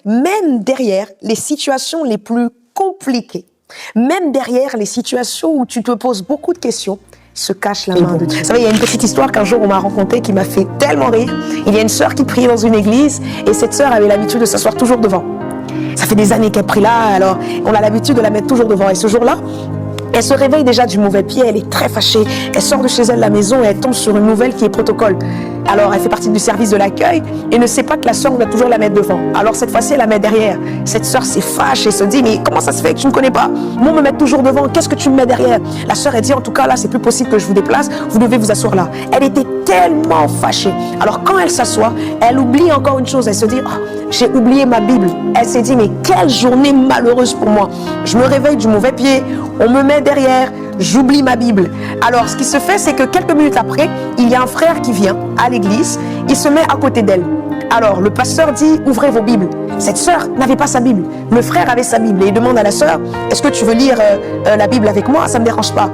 même derrière les situations les plus compliquées, même derrière les situations où tu te poses beaucoup de questions, se cache la main de Dieu. Vous savez, il y a une petite histoire qu'un jour on m'a racontée qui m'a fait tellement rire. Il y a une sœur qui priait dans une église et cette sœur avait l'habitude de s'asseoir toujours devant. Ça fait des années qu'elle prie là, alors on a l'habitude de la mettre toujours devant. Et ce jour-là, elle se réveille déjà du mauvais pied, elle est très fâchée. Elle sort de chez elle de la maison et elle tombe sur une nouvelle qui est protocole. Alors elle fait partie du service de l'accueil et ne sait pas que la sœur doit toujours la mettre devant. Alors cette fois-ci, elle la met derrière. Cette sœur s'est fâche et se dit, mais comment ça se fait que tu ne connais pas? Moi, me mettre toujours devant, qu'est-ce que tu me mets derrière? La sœur, elle dit, en tout cas, là, c'est plus possible que je vous déplace, vous devez vous asseoir là. Elle était tellement fâchée. Alors quand elle s'assoit, elle oublie encore une chose. Elle se dit, oh, j'ai oublié ma Bible. Elle s'est dit, mais quelle journée malheureuse pour moi. Je me réveille du mauvais pied, on me met derrière, j'oublie ma Bible. Alors, ce qui se fait, c'est que quelques minutes après, il y a un frère qui vient à l'église, il se met à côté d'elle. Alors, le pasteur dit, ouvrez vos Bibles. Cette sœur n'avait pas sa Bible. Le frère avait sa Bible et il demande à la sœur, est-ce que tu veux lire la Bible avec moi? Ça ne me dérange pas.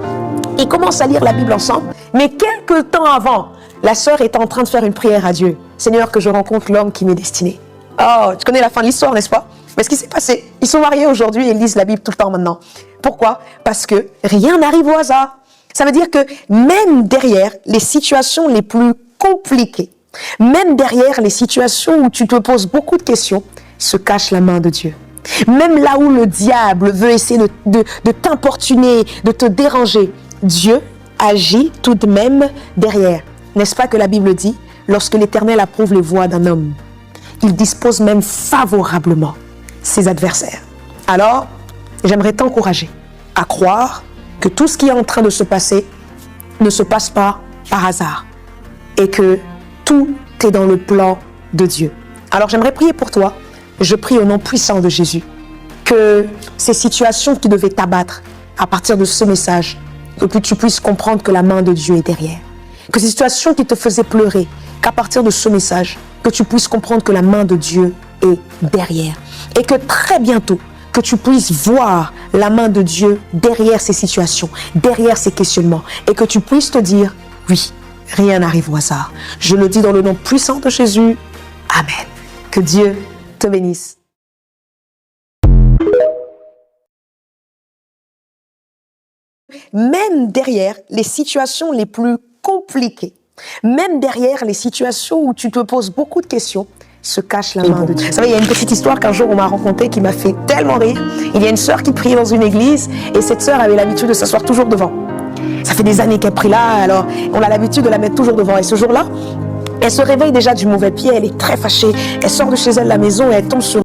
Ils commencent à lire la Bible ensemble, mais quelques temps avant, la sœur est en train de faire une prière à Dieu. Seigneur, que je rencontre l'homme qui m'est destiné. Oh, tu connais la fin de l'histoire, n'est-ce pas? Mais ce qui s'est passé, ils sont mariés aujourd'hui et ils lisent la Bible tout le temps maintenant. Pourquoi? Parce que rien n'arrive au hasard. Ça veut dire que même derrière les situations les plus compliquées, même derrière les situations où tu te poses beaucoup de questions, se cache la main de Dieu. Même là où le diable veut essayer de t'importuner, de te déranger, Dieu agit tout de même derrière. N'est-ce pas que la Bible dit, lorsque l'Éternel approuve les voies d'un homme, il dispose même favorablement ses adversaires. Alors, j'aimerais t'encourager à croire que tout ce qui est en train de se passer ne se passe pas par hasard et que tout est dans le plan de Dieu. Alors, j'aimerais prier pour toi. Je prie au nom puissant de Jésus que ces situations qui devaient t'abattre à partir de ce message, que tu puisses comprendre que la main de Dieu est derrière. Que ces situations qui te faisaient pleurer, qu'à partir de ce message, que tu puisses comprendre que la main de Dieu est derrière. Et que très bientôt, que tu puisses voir la main de Dieu derrière ces situations, derrière ces questionnements. Et que tu puisses te dire, oui, rien n'arrive au hasard. Je le dis dans le nom puissant de Jésus. Amen. Que Dieu te bénisse. Même derrière les situations les plus compliquées, même derrière les situations où tu te poses beaucoup de questions, se cache la main de Dieu. Vous savez, il y a une petite histoire qu'un jour on m'a racontée qui m'a fait tellement rire. Il y a une sœur qui priait dans une église et cette sœur avait l'habitude de s'asseoir toujours devant. Ça fait des années qu'elle prie là, alors on a l'habitude de la mettre toujours devant. Et ce jour-là, elle se réveille déjà du mauvais pied, elle est très fâchée. Elle sort de chez elle de la maison et elle tombe sur